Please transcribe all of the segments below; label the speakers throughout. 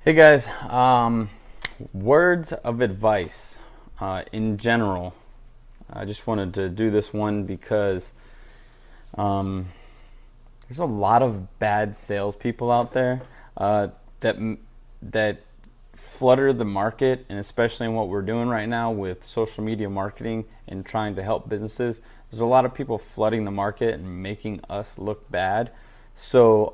Speaker 1: Hey guys, words of advice in general. I just wanted to do this one because um, there's a lot of bad salespeople out there that that flutter the market, and especially in what we're doing right now with social media marketing and trying to help businesses. There's a lot of people flooding the market and making us look bad. So,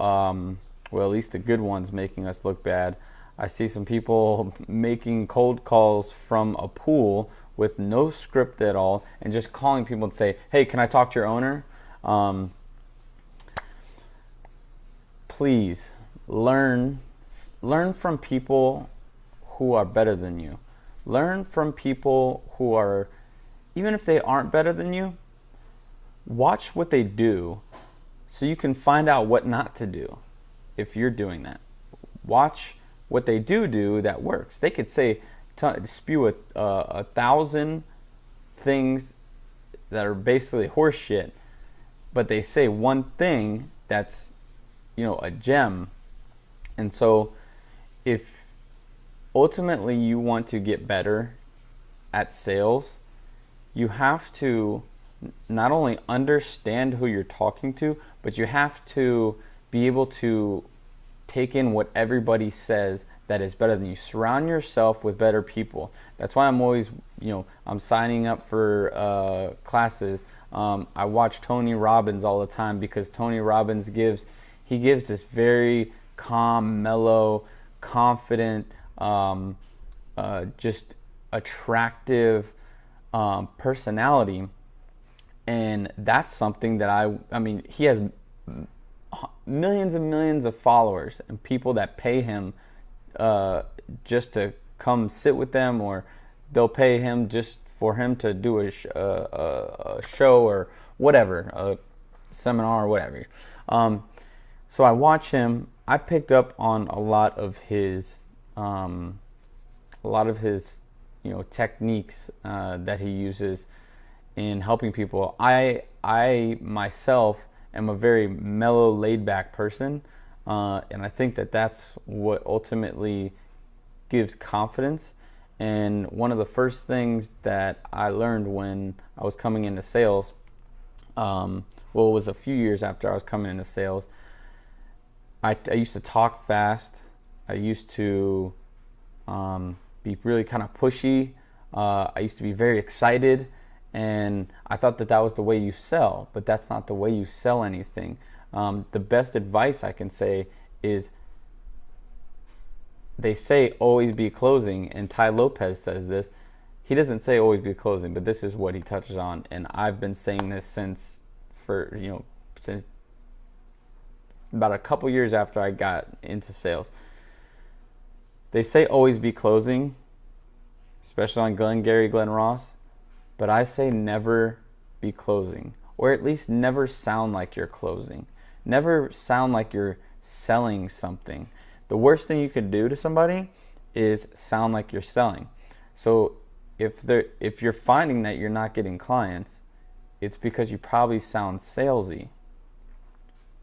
Speaker 1: well, at least the good ones making us look bad. I see some people making cold calls from a pool with no script at all and just calling people and say, "Hey, can I talk to your owner?" Um, please learn learn from people who are better than you. Learn from people who are, even if they aren't better than you, watch what they do so you can find out what not to do if you're doing that. Watch what they do that works. They could say, spew a thousand things that are basically horseshit, but they say one thing that's, a gem. And so if ultimately you want to get better at sales, you have to not only understand who you're talking to, but you have to be able to take in what everybody says that is better than you. Surround yourself with better people. That's why I'm always, I'm signing up for classes. I watch Tony Robbins all the time because Tony Robbins gives this very calm, mellow, confident, just attractive personality. And that's something that I mean, he has millions and millions of followers and people that pay him just to come sit with them, or they'll pay him just for him to do a show or whatever, a seminar or whatever. So I watch him. I picked up on a lot of his techniques that he uses in helping people. I myself am a very mellow, laid-back person, and I think that that's what ultimately gives confidence. And one of the first things that I learned when I was coming into sales, it was a few years after I was coming into sales. I used to talk fast. I used to be really kind of pushy. I used to be very excited, and I thought that was the way you sell, but that's not the way you sell anything. The best advice I can say is, they say always be closing, and Tai Lopez says this. He doesn't say always be closing, but this is what he touches on, and I've been saying this since about a couple years after I got into sales. They say always be closing, especially on Glengarry Glen Ross, but I say never be closing, or at least never sound like you're closing. Never sound like you're selling something. The worst thing you could do to somebody is sound like you're selling. So if you're finding that you're not getting clients, it's because you probably sound salesy.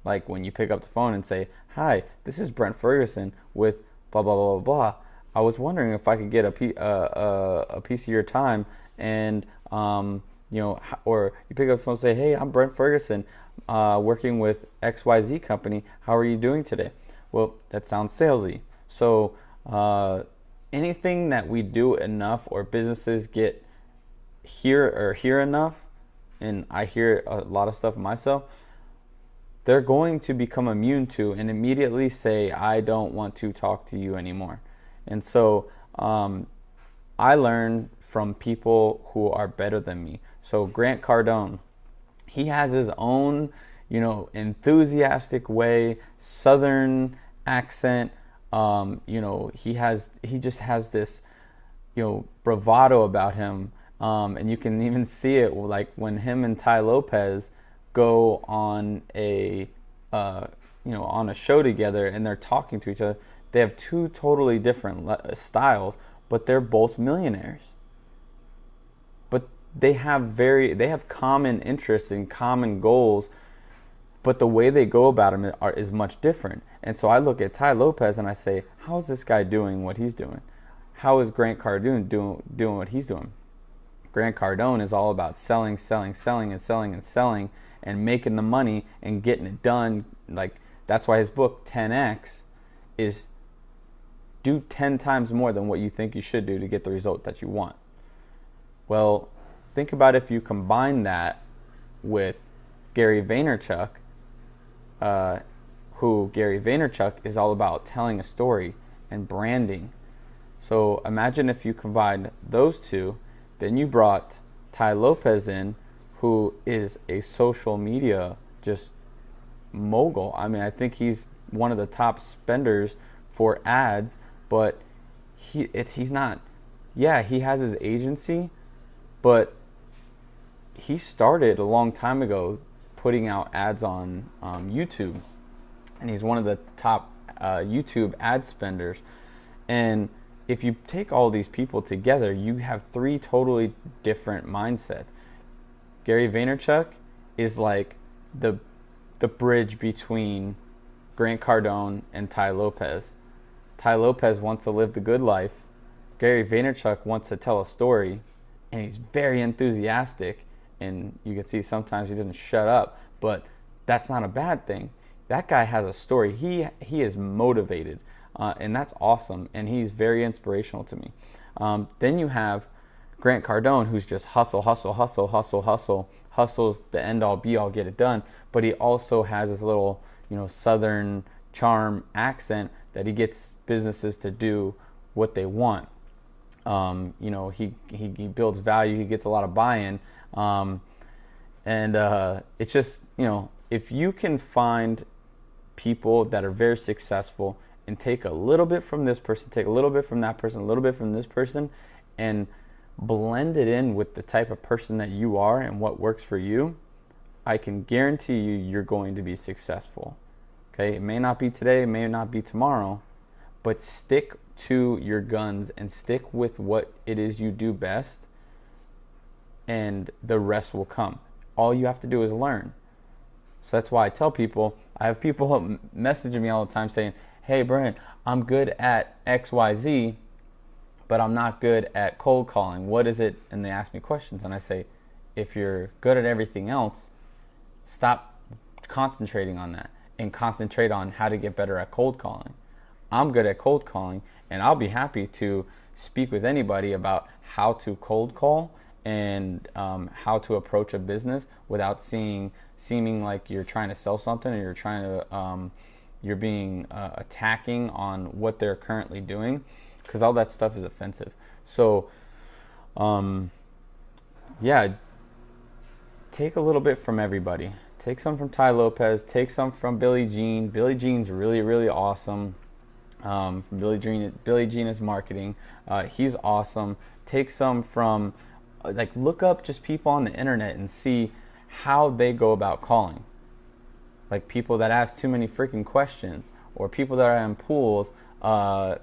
Speaker 1: Like when you pick up the phone and say, "Hi, this is Brent Ferguson with blah blah blah blah blah. I was wondering if I could get a piece of your time," and or you pick up the phone and say, "Hey, I'm Brent Ferguson, working with XYZ company. How are you doing today?" Well, that sounds salesy. So anything that we do enough, or businesses hear enough, and I hear a lot of stuff myself, they're going to become immune to and immediately say, "I don't want to talk to you anymore." And so I learn from people who are better than me. So Grant Cardone, he has his own, enthusiastic way, Southern accent. He just has this, bravado about him. And you can even see it like when him and Tai Lopez go on on a show together and they're talking to each other. They have two totally different styles, but they're both millionaires. But they have common interests and common goals, but the way they go about them is much different. And so I look at Tai Lopez and I say, how is this guy doing what he's doing? How is Grant Cardone doing what he's doing? Grant Cardone is all about selling, and making the money and getting it done. Like, that's why his book 10X is do 10 times more than what you think you should do to get the result that you want. Well, think about if you combine that with Gary Vaynerchuk, who Gary Vaynerchuk is all about telling a story and branding. So imagine if you combined those two, then you brought Tai Lopez in, who is a social media just mogul. I mean, I think he's one of the top spenders for ads, but he's not. Yeah, he has his agency, but he started a long time ago putting out ads on YouTube, and he's one of the top YouTube ad spenders. And if you take all these people together, you have three totally different mindsets. Gary Vaynerchuk is like the bridge between Grant Cardone and Tai Lopez. Tai Lopez wants to live the good life. Gary Vaynerchuk wants to tell a story, and he's very enthusiastic, and you can see sometimes he doesn't shut up, but that's not a bad thing. That guy has a story. He is motivated, and that's awesome, and he's very inspirational to me. Then you have Grant Cardone, who's just hustles the end all be all, get it done, but he also has this little, southern charm accent that he gets businesses to do what they want. He builds value, he gets a lot of buy-in, and it's just, if you can find people that are very successful and take a little bit from this person, take a little bit from that person, a little bit from this person, and blend it in with the type of person that you are and what works for you, I can guarantee you're going to be successful. Okay, it may not be today, it may not be tomorrow, but stick to your guns and stick with what it is you do best, and the rest will come. All you have to do is learn. So that's why I tell people, I have people messaging me all the time saying, hey Brent, I'm good at XYZ, but I'm not good at cold calling. What is it? And they ask me questions, and I say, if you're good at everything else, stop concentrating on that and concentrate on how to get better at cold calling. I'm good at cold calling, and I'll be happy to speak with anybody about how to cold call and how to approach a business without seeming like you're trying to sell something, or you're being attacking on what they're currently doing, because all that stuff is offensive. So take a little bit from everybody. Take some from Tai Lopez, take some from Billie Jean. Billie Jean's really, really awesome. From Billie Jean is marketing. He's awesome. Take some from, look up just people on the internet and see how they go about calling. Like people that ask too many freaking questions, or people that are in pools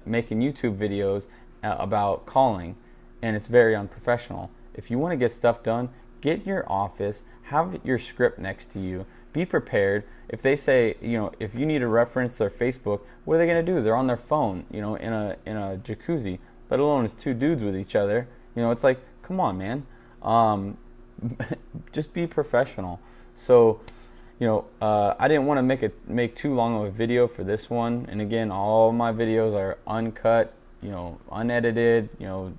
Speaker 1: making YouTube videos about calling, and it's very unprofessional. If you want to get stuff done, get in your office, have your script next to you, be prepared. If they say, if you need to reference their Facebook, what are they going to do? They're on their phone, in a jacuzzi, let alone it's two dudes with each other. It's like, come on, man. Just be professional. So, I didn't want to make too long of a video for this one. And again, all my videos are uncut, unedited.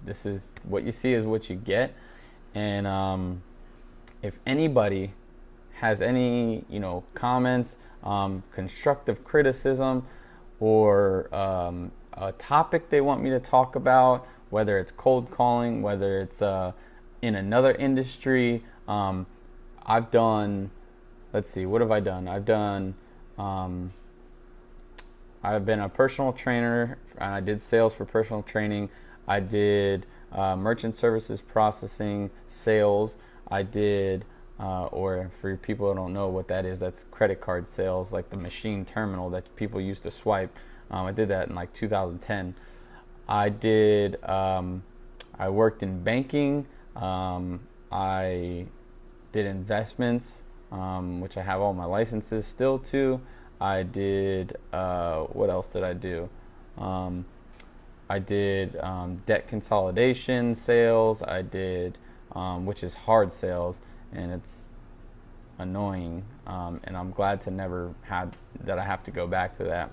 Speaker 1: This is what you see is what you get. And if anybody has any, comments, constructive criticism, or a topic they want me to talk about, whether it's cold calling, whether it's in another industry, I've done. Let's see, what have I done? I've been a personal trainer, and I did sales for personal training. I did merchant services processing, sales. I did, or for people who don't know what that is, that's credit card sales, like the machine terminal that people used to swipe. I did that in 2010. I worked in banking. I did investments. which I have all my licenses still too. I did, what else did I do? I did debt consolidation sales. I did, which is hard sales, and it's annoying, and I'm glad to never have that. I have to go back to that.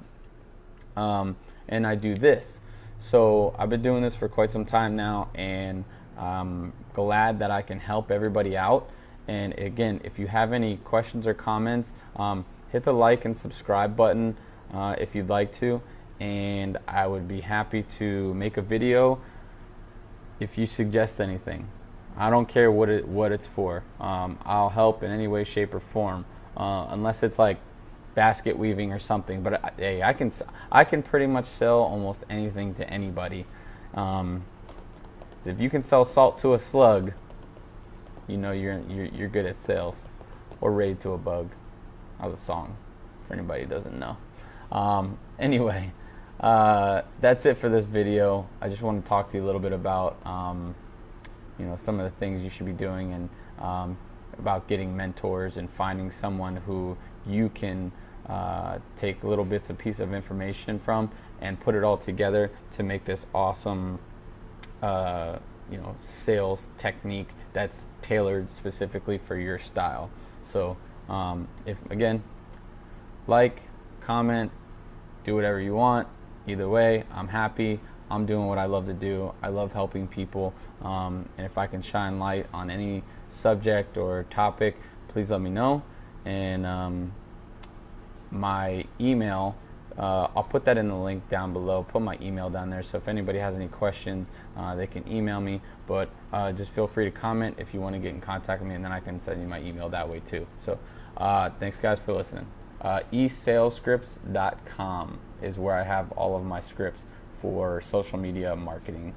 Speaker 1: And I do this. So I've been doing this for quite some time now, and I'm glad that I can help everybody out. And again, if you have any questions or comments, hit the like and subscribe button if you'd like to, and I would be happy to make a video if you suggest anything. I don't care what it's for. I'll help in any way, shape, or form, unless it's like basket weaving or something. But hey, I can pretty much sell almost anything to anybody. If you can sell salt to a slug, you know you're good at sales. Or raid to a bug. That was a song for anybody who doesn't know. Anyway, that's it for this video. I just want to talk to you a little bit about some of the things you should be doing, and about getting mentors and finding someone who you can take little bits of piece of information from and put it all together to make this awesome sales technique that's tailored specifically for your style. So if again, like, comment, do whatever you want. Either way, I'm happy. I'm doing what I love to do. I love helping people, and if I can shine light on any subject or topic, please let me know. And my email, I'll put that in the link down below. Put my email down there, so if anybody has any questions, they can email me. But just feel free to comment if you want to get in contact with me, and then I can send you my email that way too. So thanks guys for listening. esalescripts.com is where I have all of my scripts for social media marketing.